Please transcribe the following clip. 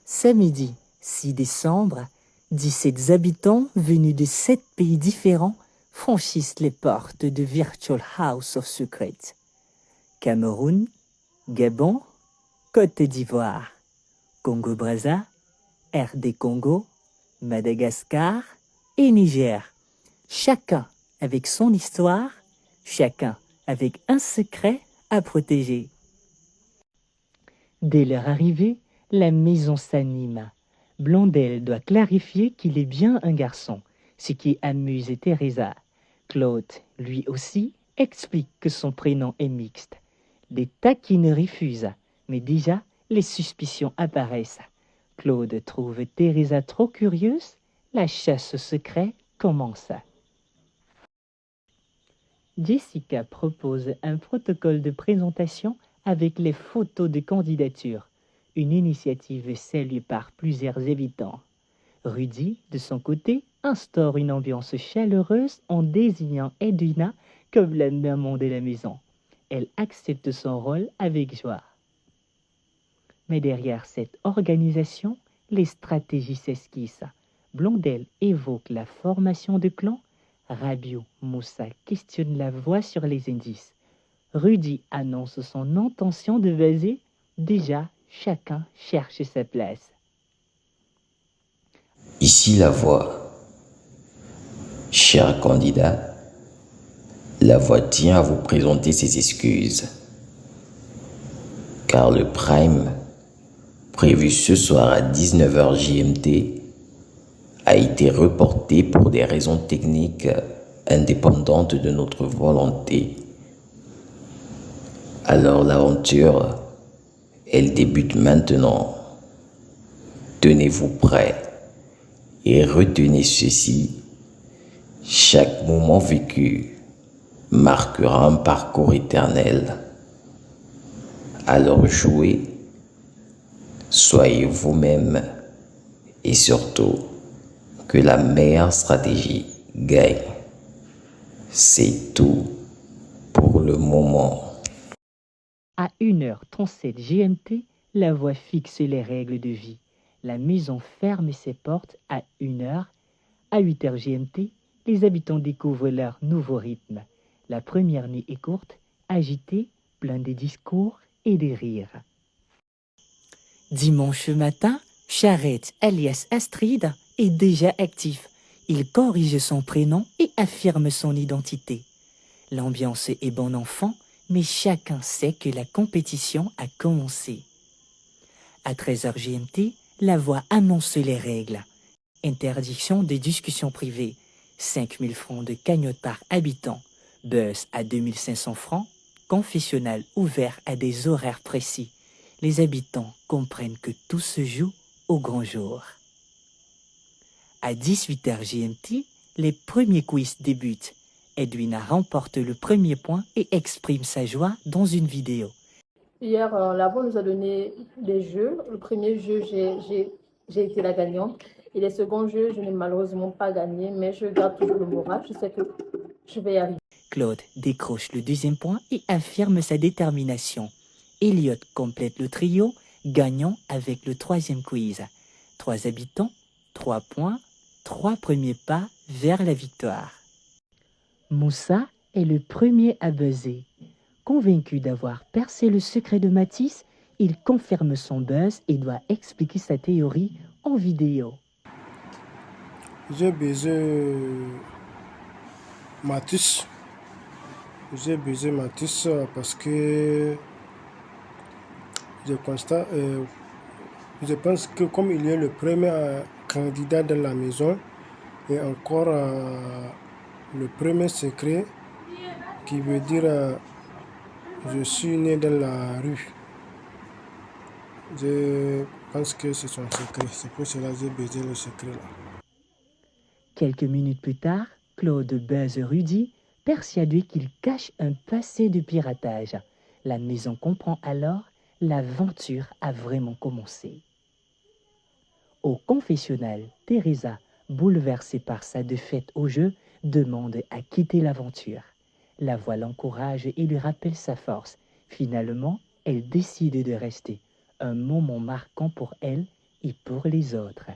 Samedi 6 décembre, 17 habitants venus de 7 pays différents franchissent les portes de Virtual House of Secrets. Cameroun, Gabon, Côte d'Ivoire, Congo-Brazza, RD Congo, Madagascar et Niger. Chacun avec son histoire, chacun avec un secret à protéger. Dès leur arrivée, la maison s'anime. Blondel doit clarifier qu'il est bien un garçon, ce qui amuse Teresa. Claude, lui aussi, explique que son prénom est mixte. Les taquineries fusent, mais déjà, les suspicions apparaissent. Claude trouve Teresa trop curieuse, la chasse au secret commence. Jessica propose un protocole de présentation avec les photos de candidature, une initiative saluée par plusieurs habitants. Rudy, de son côté, instaure une ambiance chaleureuse en désignant Edwina comme la maman de la maison. Elle accepte son rôle avec joie. Mais derrière cette organisation, les stratégies s'esquissent. Blondel évoque la formation de clans. Rabiou Moussa questionne la voix sur les indices. Rudy annonce son intention de vaser. Déjà, chacun cherche sa place. Ici la voix. Cher candidat, la voix tient à vous présenter ses excuses. Car le prime, prévu ce soir à 19h GMT, a été reporté pour des raisons techniques indépendantes de notre volonté. Alors l'aventure, elle débute maintenant. Tenez-vous prêts et retenez ceci. Chaque moment vécu marquera un parcours éternel. Alors jouez, soyez vous-même et surtout que la meilleure stratégie gagne. C'est tout pour le moment. À 1h37 GMT, la voix fixe les règles de vie. La maison ferme ses portes à 1h. À 8h GMT, les habitants découvrent leur nouveau rythme. La première nuit est courte, agitée, pleine de discours et de rires. Dimanche matin, Charette, alias Astrid, est déjà actif. Il corrige son prénom et affirme son identité. L'ambiance est bon enfant, mais chacun sait que la compétition a commencé. À 13h GMT, la voix annonce les règles. Interdiction des discussions privées, 5 000 francs de cagnotte par habitant, buzz à 2 500 francs, confessionnal ouvert à des horaires précis. Les habitants comprennent que tout se joue au grand jour. À 18h GMT, les premiers quiz débutent. Edwina remporte le premier point et exprime sa joie dans une vidéo. Hier, Labo nous a donné des jeux. Le premier jeu, j'ai été la gagnante. Et les seconds jeux, je n'ai malheureusement pas gagné, mais je garde toujours le moral. Je sais que je vais y arriver. Claude décroche le deuxième point et affirme sa détermination. Elliot complète le trio, gagnant avec le troisième quiz. 3 habitants, 3 points, 3 premiers pas vers la victoire. Moussa est le premier à buzzer. Convaincu d'avoir percé le secret de Matisse, il confirme son buzz et doit expliquer sa théorie en vidéo. J'ai baisé Matisse. J'ai baisé Matisse parce que je constate, je pense que comme il est le premier candidat de la maison et encore le premier secret qui veut dire je suis né dans la rue. Je pense que c'est son secret. C'est pour cela que j'ai baisé le secret là. Quelques minutes plus tard, Claude buzz Rudy, persuadé qu'il cache un passé de piratage. La maison comprend alors l'aventure a vraiment commencé. Au confessionnal, Teresa, bouleversée par sa défaite au jeu, demande à quitter l'aventure. La voix l'encourage et lui rappelle sa force. Finalement, elle décide de rester. Un moment marquant pour elle et pour les autres.